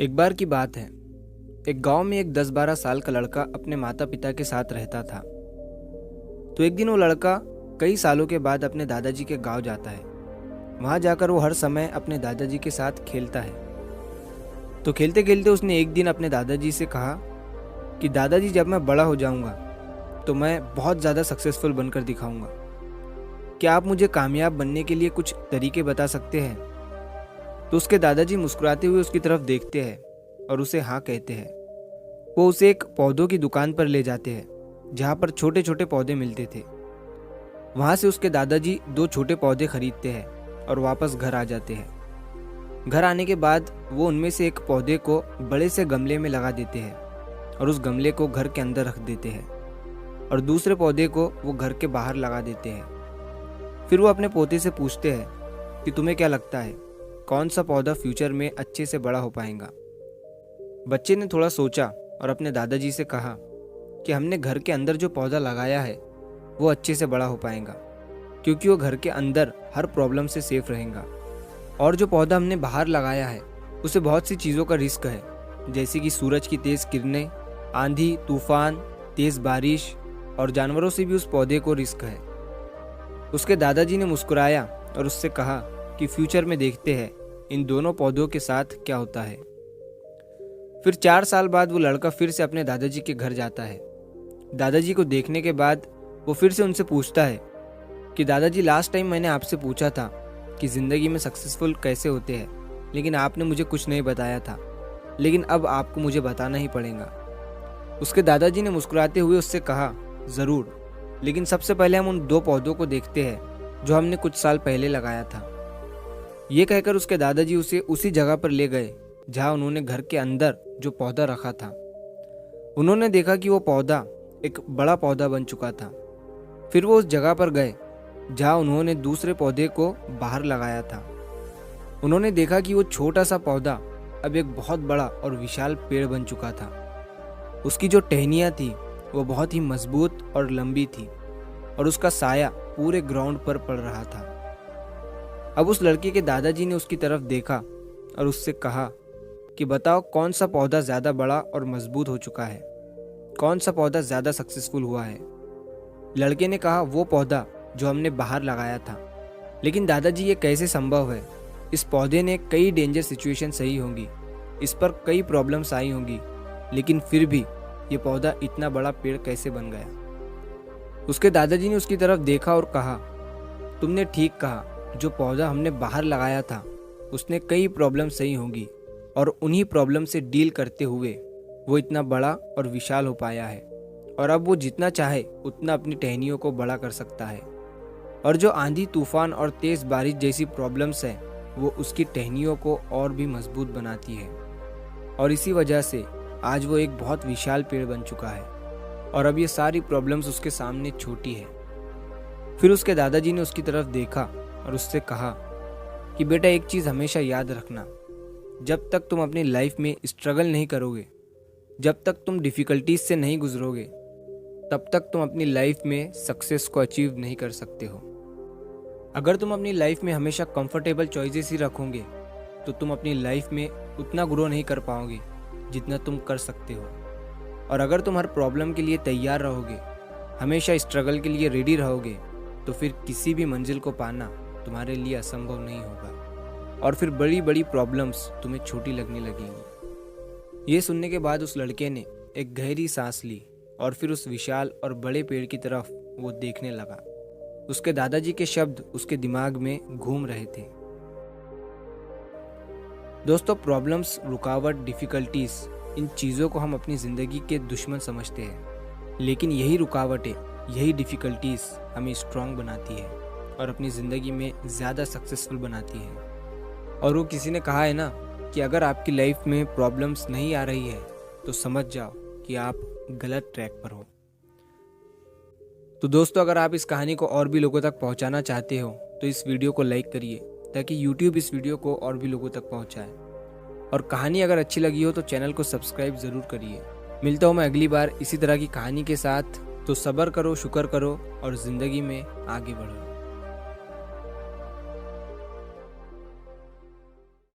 एक बार की बात है। एक गांव में एक 10-12 साल का लड़का अपने माता पिता के साथ रहता था। तो एक दिन वो लड़का कई सालों के बाद अपने दादाजी के गांव जाता है। वहां जाकर वो हर समय अपने दादाजी के साथ खेलता है। तो खेलते खेलते उसने एक दिन अपने दादाजी से कहा कि दादाजी, जब मैं बड़ा हो जाऊंगा तो मैं बहुत ज़्यादा सक्सेसफुल बनकर दिखाऊंगा। क्या आप मुझे कामयाब बनने के लिए कुछ तरीके बता सकते हैं? तो उसके दादाजी मुस्कुराते हुए उसकी तरफ देखते हैं और उसे हाँ कहते हैं। वो उसे एक पौधों की दुकान पर ले जाते हैं जहाँ पर छोटे छोटे पौधे मिलते थे। वहाँ से उसके दादाजी 2 छोटे पौधे खरीदते हैं और वापस घर आ जाते हैं। घर आने के बाद वो उनमें से एक पौधे को बड़े से गमले में लगा देते हैं और उस गमले को घर के अंदर रख देते हैं और दूसरे पौधे को वो घर के बाहर लगा देते हैं। फिर वो अपने पोते से पूछते हैं कि तुम्हें क्या लगता है, कौन सा पौधा फ्यूचर में अच्छे से बड़ा हो पाएगा? बच्चे ने थोड़ा सोचा और अपने दादाजी से कहा कि हमने घर के अंदर जो पौधा लगाया है वो अच्छे से बड़ा हो पाएगा, क्योंकि वो घर के अंदर हर प्रॉब्लम से सेफ रहेगा। और जो पौधा हमने बाहर लगाया है उसे बहुत सी चीज़ों का रिस्क है, जैसे कि सूरज की तेज़ किरणें, आंधी तूफान, तेज़ बारिश और जानवरों से भी उस पौधे को रिस्क है। उसके दादाजी ने मुस्कुराया और उससे कहा कि फ्यूचर में देखते हैं इन दोनों पौधों के साथ क्या होता है। फिर 4 साल बाद वो लड़का फिर से अपने दादाजी के घर जाता है। दादाजी को देखने के बाद वो फिर से उनसे पूछता है कि दादाजी, लास्ट टाइम मैंने आपसे पूछा था कि ज़िंदगी में सक्सेसफुल कैसे होते हैं, लेकिन आपने मुझे कुछ नहीं बताया था, लेकिन अब आपको मुझे बताना ही पड़ेगा। उसके दादाजी ने मुस्कुराते हुए उससे कहा, ज़रूर, लेकिन सबसे पहले हम उन 2 पौधों को देखते हैं जो हमने कुछ साल पहले लगाया था। ये कहकर उसके दादाजी उसे उसी जगह पर ले गए जहाँ उन्होंने घर के अंदर जो पौधा रखा था। उन्होंने देखा कि वो पौधा एक बड़ा पौधा बन चुका था। फिर वो उस जगह पर गए जहाँ उन्होंने दूसरे पौधे को बाहर लगाया था। उन्होंने देखा कि वो छोटा सा पौधा अब एक बहुत बड़ा और विशाल पेड़ बन चुका था। उसकी जो टहनियाँ थी वो बहुत ही मजबूत और लंबी थी और उसका साया पूरे ग्राउंड पर पड़ रहा था। अब उस लड़के के दादाजी ने उसकी तरफ देखा और उससे कहा कि बताओ, कौन सा पौधा ज़्यादा बड़ा और मजबूत हो चुका है, कौन सा पौधा ज़्यादा सक्सेसफुल हुआ है? लड़के ने कहा, वो पौधा जो हमने बाहर लगाया था। लेकिन दादाजी, ये कैसे संभव है? इस पौधे ने कई डेंजर सिचुएशन सही होंगी, इस पर कई प्रॉब्लम्स आई होंगी, लेकिन फिर भी ये पौधा इतना बड़ा पेड़ कैसे बन गया? उसके दादाजी ने उसकी तरफ देखा और कहा, तुमने ठीक कहा, जो पौधा हमने बाहर लगाया था उसने कई प्रॉब्लम सही होंगी और उन्हीं प्रॉब्लम से डील करते हुए वो इतना बड़ा और विशाल हो पाया है और अब वो जितना चाहे उतना अपनी टहनियों को बड़ा कर सकता है। और जो आंधी तूफान और तेज़ बारिश जैसी प्रॉब्लम्स हैं वो उसकी टहनियों को और भी मजबूत बनाती है और इसी वजह से आज वो एक बहुत विशाल पेड़ बन चुका है और अब ये सारी प्रॉब्लम्स उसके सामने छोटी है। फिर उसके दादाजी ने उसकी तरफ देखा और उससे कहा कि बेटा, एक चीज़ हमेशा याद रखना, जब तक तुम अपनी लाइफ में स्ट्रगल नहीं करोगे, जब तक तुम डिफ़िकल्टीज से नहीं गुजरोगे, तब तक तुम अपनी लाइफ में सक्सेस को अचीव नहीं कर सकते हो। अगर तुम अपनी लाइफ में हमेशा कंफर्टेबल चॉइसेस ही रखोगे तो तुम अपनी लाइफ में उतना ग्रो नहीं कर पाओगे जितना तुम कर सकते हो। और अगर तुम हर प्रॉब्लम के लिए तैयार रहोगे, हमेशा स्ट्रगल के लिए रेडी रहोगे, तो फिर किसी भी मंजिल को पाना तुम्हारे लिए असंभव नहीं होगा और फिर बड़ी बड़ी प्रॉब्लम्स तुम्हें छोटी लगने लगेंगी। ये सुनने के बाद उस लड़के ने एक गहरी सांस ली और फिर उस विशाल और बड़े पेड़ की तरफ वो देखने लगा। उसके दादाजी के शब्द उसके दिमाग में घूम रहे थे। दोस्तों, प्रॉब्लम्स, रुकावट, डिफ़िकल्टीज, इन चीज़ों को हम अपनी ज़िंदगी के दुश्मन समझते हैं, लेकिन यही रुकावटें, यही डिफ़िकल्टीज हमें स्ट्रांग बनाती है और अपनी ज़िंदगी में ज़्यादा सक्सेसफुल बनाती है। और वो किसी ने कहा है ना कि अगर आपकी लाइफ में प्रॉब्लम्स नहीं आ रही है तो समझ जाओ कि आप गलत ट्रैक पर हो। तो दोस्तों, अगर आप इस कहानी को और भी लोगों तक पहुंचाना चाहते हो तो इस वीडियो को लाइक करिए ताकि YouTube इस वीडियो को और भी लोगों तक पहुंचाए। और कहानी अगर अच्छी लगी हो तो चैनल को सब्सक्राइब ज़रूर करिए। मिलता हूँ मैं अगली बार इसी तरह की कहानी के साथ। तो सब्र करो, शुक्र करो और ज़िंदगी में आगे बढ़ो।